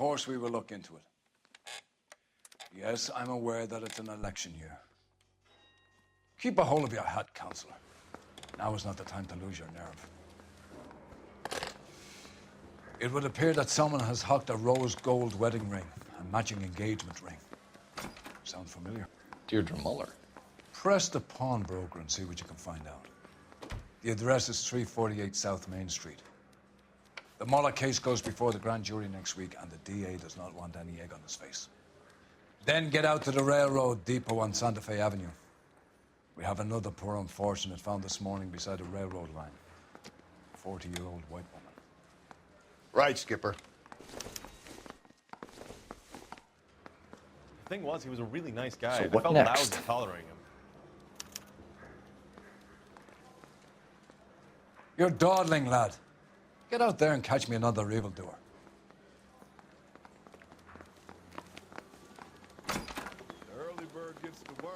course we will look into it. Yes, I'm aware that it's an election year. Keep a hold of your hat, Counselor. Now is not the time to lose your nerve. It would appear that someone has hocked a rose gold wedding ring and matching engagement ring. Sound familiar? Deirdre Muller. Press the pawnbroker and see what you can find out. The address is 348 South Main Street. The Muller case goes before the grand jury next week, and the DA does not want any egg on his face. Then get out to the railroad depot on Santa Fe Avenue. We have another poor unfortunate found this morning beside a railroad line. 40-year-old white woman. Right, Skipper. The thing was, he was a really nice guy. So I what felt next? lousy tolerating him. You're dawdling, lad. Get out there and catch me another evildoer. The early bird gets the worm.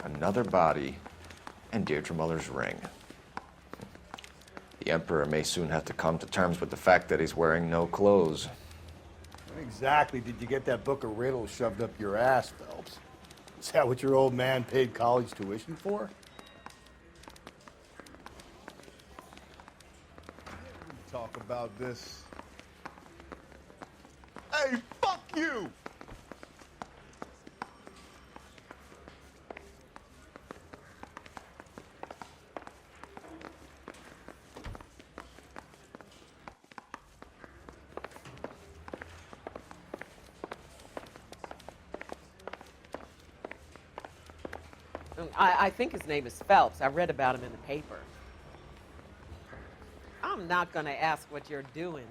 Another body and Deirdre Muller's ring. The Emperor may soon have to come to terms with the fact that he's wearing no clothes. When exactly did you get that book of riddles shoved up your ass, Phelps? Is that what your old man paid college tuition for? Talk about this. Hey, fuck you! I think his name is Phelps. I read about him in the paper. I'm not going to ask what you're doing.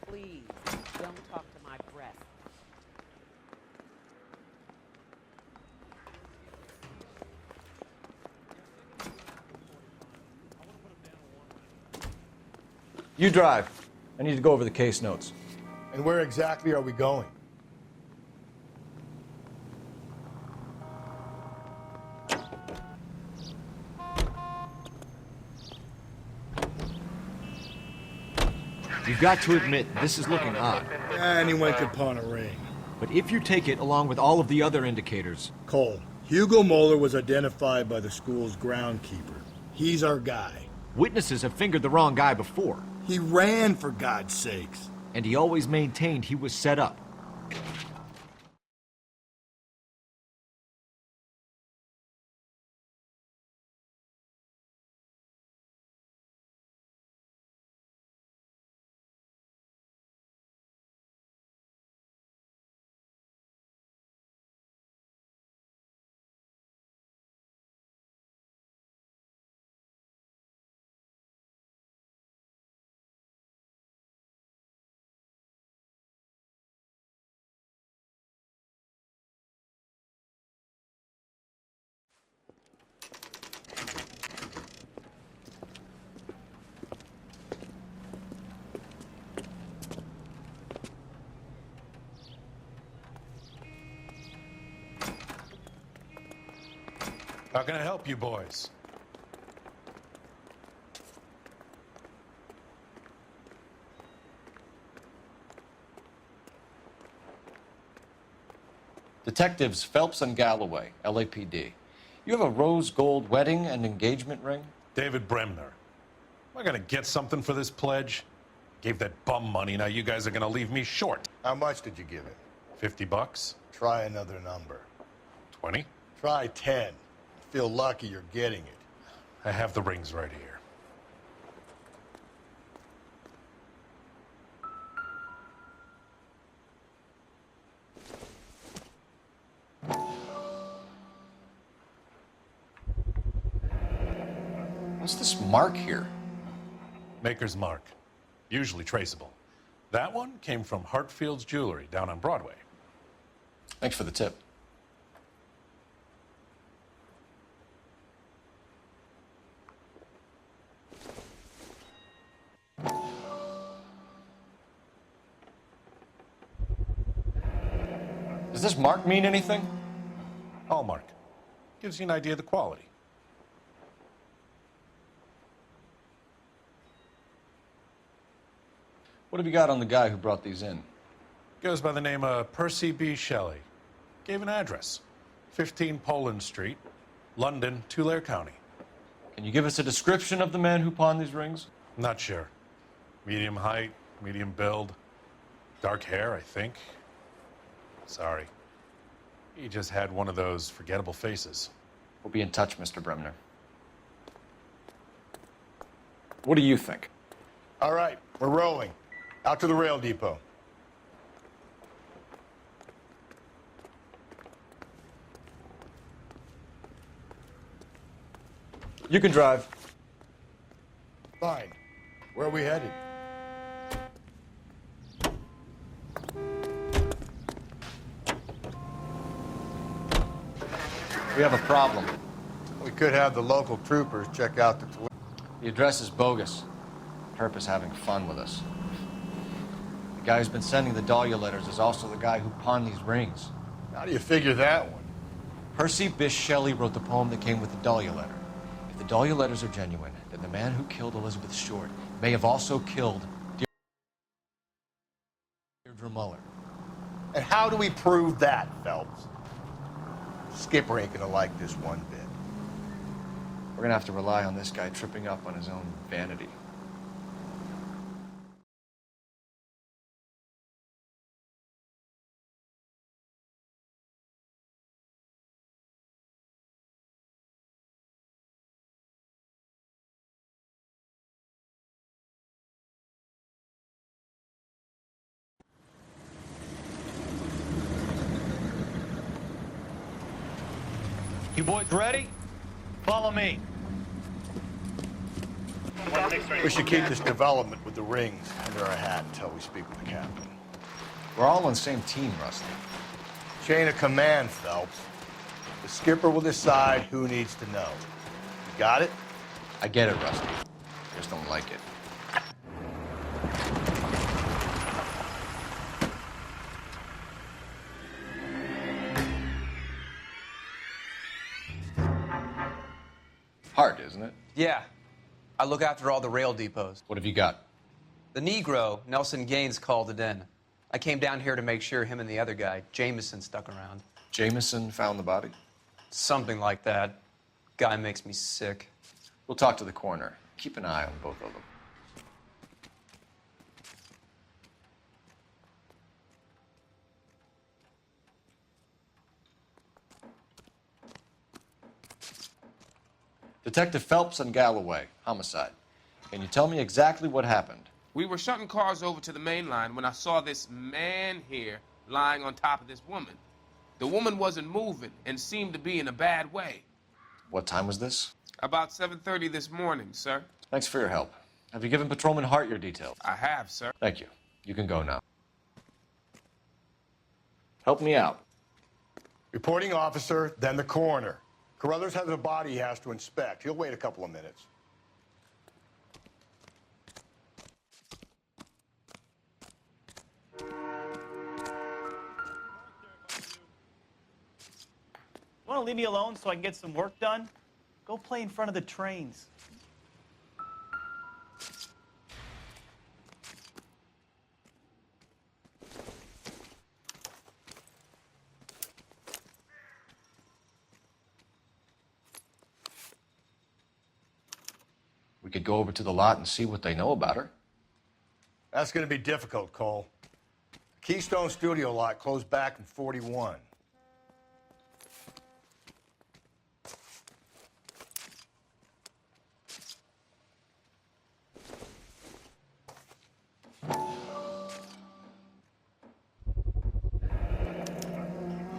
Please, don't talk to my breast. You drive. I need to go over the case notes. And where exactly are we going? You've got to admit, this is looking odd. Anyone could pawn a ring. But if you take it along with all of the other indicators... Cole, Hugo Moeller was identified by the school's groundkeeper. He's our guy. Witnesses have fingered the wrong guy before. He ran, for God's sakes. And he always maintained he was set up. How can I help you boys? Detectives Phelps and Galloway, LAPD. You have a rose gold wedding and engagement ring? David Bremner. Am I gonna get something for this pledge? Gave that bum money, now you guys are gonna leave me short. How much did you give it? $50? Try another number. 20? Try 10. Feel lucky you're getting it. I have the rings right here. What's this mark here? Maker's mark. Usually traceable. That one came from Hartfield's Jewelry down on Broadway. Thanks for the tip. Does this mark mean anything? Hallmark. Gives you an idea of the quality. What have you got on the guy who brought these in? Goes by the name of Percy B. Shelley. Gave an address. 15 Poland Street, London, Tulare County. Can you give us a description of the man who pawned these rings? Not sure. Medium height, medium build. Dark hair, I think. Sorry. He just had one of those forgettable faces. We'll be in touch, Mr. Bremner. What do you think? All right, we're rolling. Out to the rail depot. You can drive. Fine. Where are we headed? We have a problem. We could have the local troopers check out the... The address is bogus. Perp is having fun with us. The guy who's been sending the Dahlia letters is also the guy who pawned these rings. How do you figure that one? Percy Bysshe Shelley wrote the poem that came with the Dahlia letter. If the Dahlia letters are genuine, then the man who killed Elizabeth Short may have also killed Deirdre Muller. And how do we prove that, Phelps? Skipper ain't gonna like this one bit. We're gonna have to rely on this guy tripping up on his own vanity. You boys ready? Follow me. We should keep this development with the rings under our hat until we speak with the captain. We're all on the same team, Rusty. Chain of command, Phelps. The skipper will decide who needs to know. You got it? I get it, Rusty. I just don't like it. Hard, isn't it? Yeah. I look after all the rail depots. What have you got? The Negro, Nelson Gaines, called it in. I came down here to make sure him and the other guy, Jameson, stuck around. Jameson found the body? Something like that. Guy makes me sick. We'll talk to the coroner. Keep an eye on both of them. Detective Phelps and Galloway, homicide. Can you tell me exactly what happened? We were shutting cars over to the main line when I saw this man here lying on top of this woman. The woman wasn't moving and seemed to be in a bad way. What time was this? About 7:30 this morning, sir. Thanks for your help. Have you given Patrolman Hart your details? I have, sir. Thank you. You can go now. Help me out. Reporting officer, then the coroner. Carruthers has a body he has to inspect. He'll wait a couple of minutes. Want to leave me alone so I can get some work done? Go play in front of the trains. We could go over to the lot and see what they know about her. That's going to be difficult, Cole. Keystone Studio lot closed back in 41.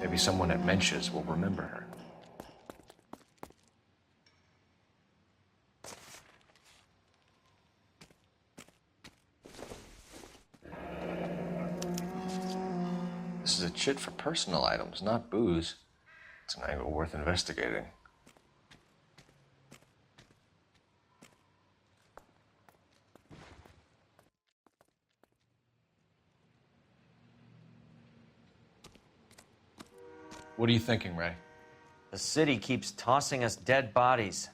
Maybe someone at Mensch's will remember her. This is a chit for personal items, not booze. It's an angle worth investigating. What are you thinking, Ray? The city keeps tossing us dead bodies.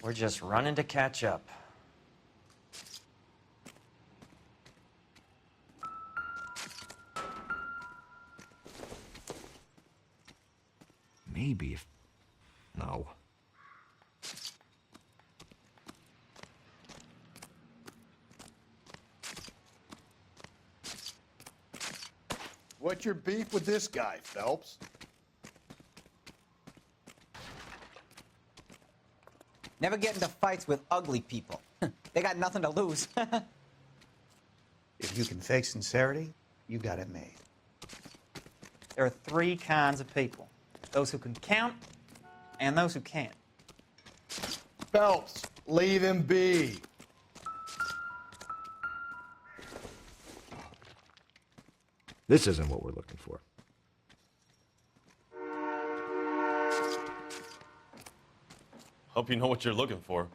We're just running to catch up. Maybe if... No. What's your beef with this guy, Phelps? Never get into fights with ugly people. They got nothing to lose. If you can fake sincerity, you got it made. There are three kinds of people. Those who can count and those who can't. Phelps, leave him be. This isn't what we're looking for. Hope you know what you're looking for.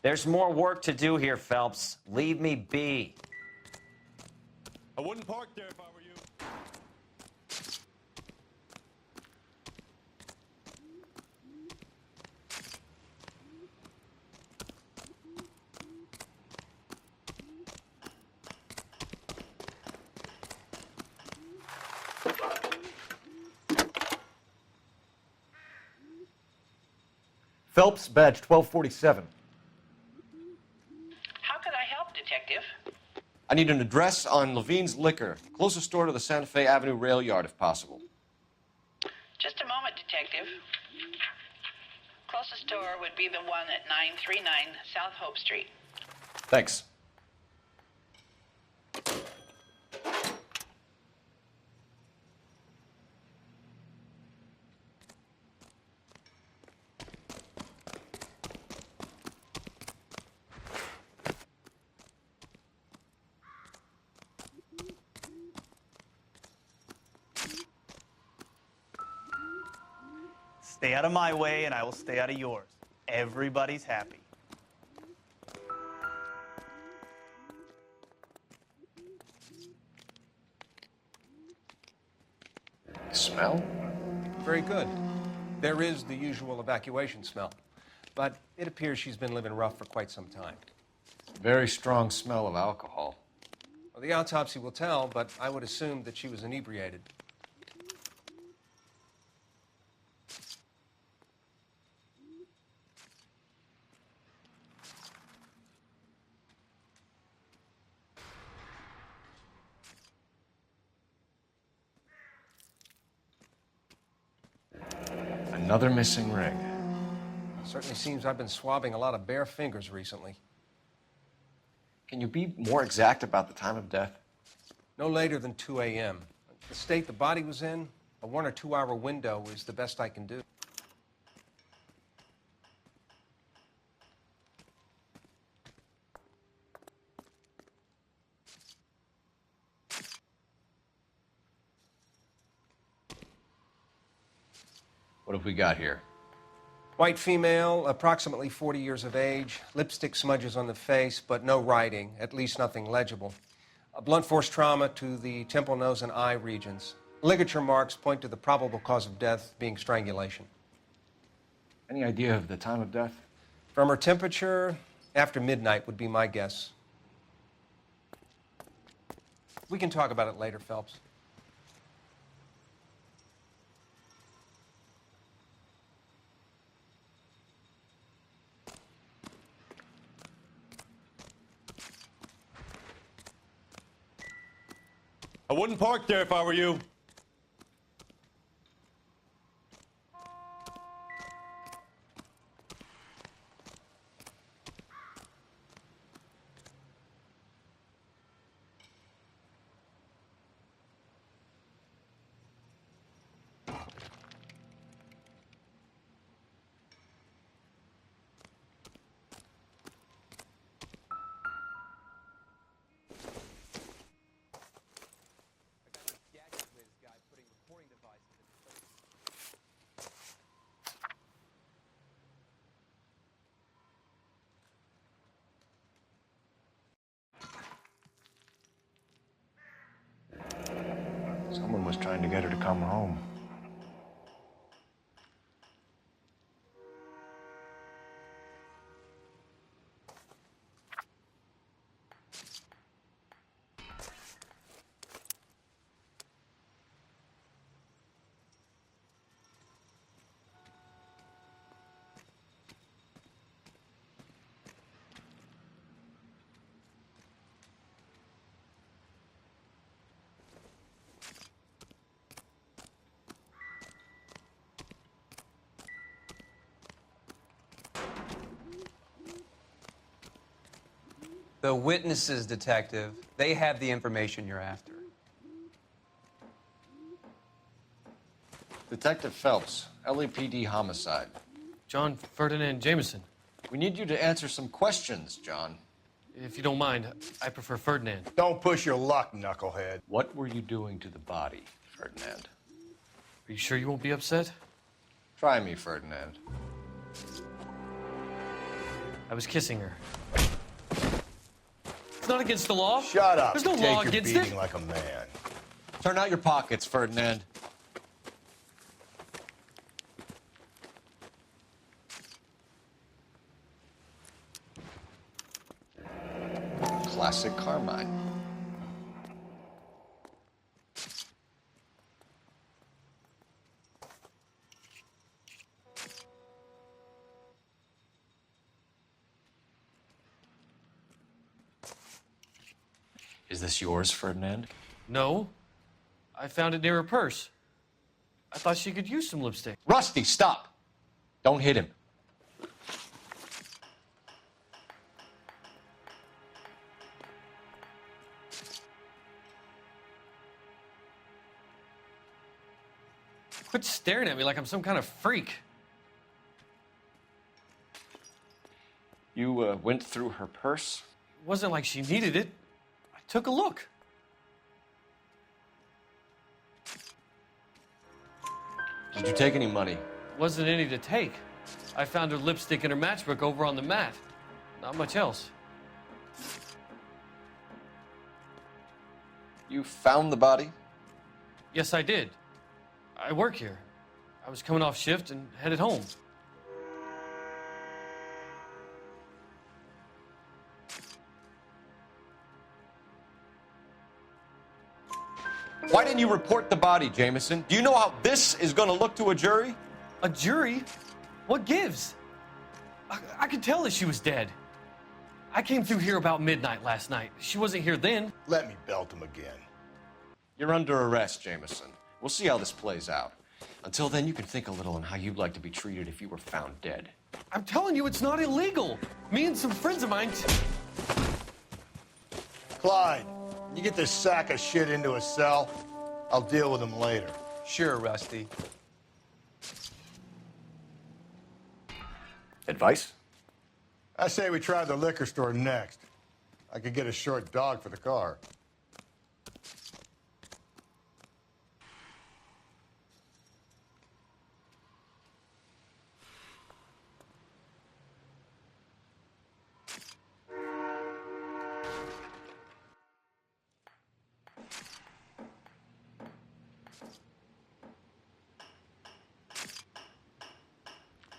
There's more work to do here, Phelps. Leave me be. I wouldn't park there if I were you. Phelps, badge 1247. How could I help, Detective? I need an address on Levine's Liquor, closest store to the Santa Fe Avenue rail yard, if possible. Just a moment, Detective. Closest store would be the one at 939 South Hope Street. Thanks. Stay out of my way, and I will stay out of yours. Everybody's happy. Smell? Very good. There is the usual evacuation smell, but it appears she's been living rough for quite some time. Very strong smell of alcohol. Well, the autopsy will tell, but I would assume that she was inebriated. Another missing ring. Certainly seems I've been swabbing a lot of bare fingers recently. Can you be more exact about the time of death? No later than 2 a.m. The state the body was in, a 1 or 2 hour window is the best I can do. What have we got here? White female, approximately 40 years of age, lipstick smudges on the face, but no writing, at least nothing legible. A blunt force trauma to the temple, nose, and eye regions. Ligature marks point to the probable cause of death being strangulation. Any idea of the time of death? From her temperature, after midnight would be my guess. We can talk about it later, Phelps. I wouldn't park there if I were you. Someone was trying to get her to come home. The witnesses, Detective. They have the information you're after. Detective Phelps, LAPD homicide. John Ferdinand Jameson. We need you to answer some questions, John. If you don't mind, I prefer Ferdinand. Don't push your luck, knucklehead. What were you doing to the body, Ferdinand? Are you sure you won't be upset? Try me, Ferdinand. I was kissing her. It's not against the law. Shut up. There's no Take law your against beating it. like a man. Turn out your pockets, Ferdinand. Classic Carmine. Is this yours, Ferdinand? No. I found it near her purse. I thought she could use some lipstick. Rusty, stop! Don't hit him. Quit staring at me like I'm some kind of freak. You went through her purse? It wasn't like she needed it. I took a look. Did you take any money? Wasn't any to take. I found her lipstick and her matchbook over on the mat. Not much else. You found the body? Yes, I did. I work here. I was coming off shift and headed home. Why didn't you report the body, Jameson? Do you know how this is going to look to a jury? A jury? What gives? I could tell that she was dead. I came through here about midnight last night. She wasn't here then. Let me belt him again. You're under arrest, Jameson. We'll see how this plays out. Until then, you can think a little on how you'd like to be treated if you were found dead. I'm telling you, it's not illegal. Me and some friends of mine... Clyde, you get this sack of shit into a cell. I'll deal with him later. Sure, Rusty. Advice? I say we try the liquor store next. I could get a short dog for the car.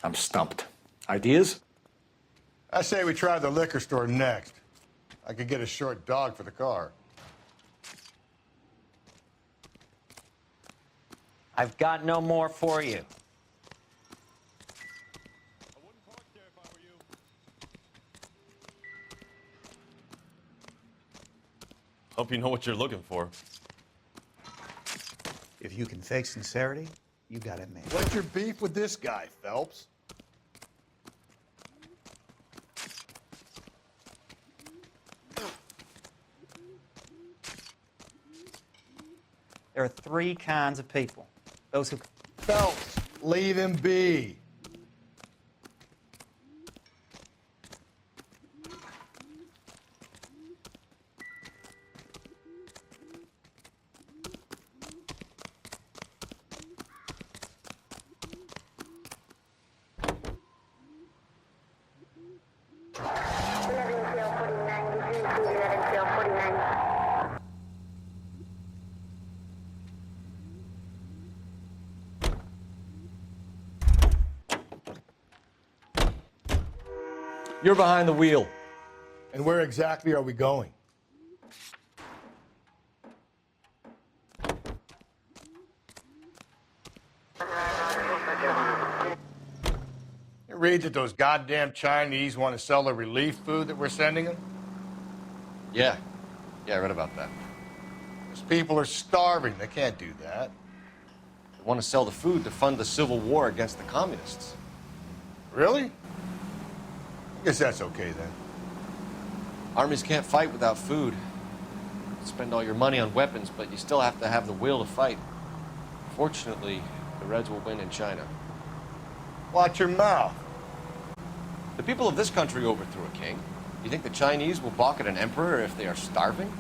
I'm stumped. Ideas? I say we try the liquor store next. I could get a short dog for the car. I've got no more for you. Hope you know what you're looking for. If you can fake sincerity, you got it made. What's your beef with this guy, Phelps? There are three kinds of people. Those who... Phelps, leave him be. You're behind the wheel. And where exactly are we going? You read that those goddamn Chinese want to sell the relief food that we're sending them? Yeah. Yeah, I read about that. Those people are starving. They can't do that. They want to sell the food to fund the civil war against the communists. Really? I guess that's okay then. Armies can't fight without food. Spend all your money on weapons, but you still have to have the will to fight. Fortunately, the Reds will win in China. Watch your mouth. The people of this country overthrew a king. You think the Chinese will balk at an emperor if they are starving?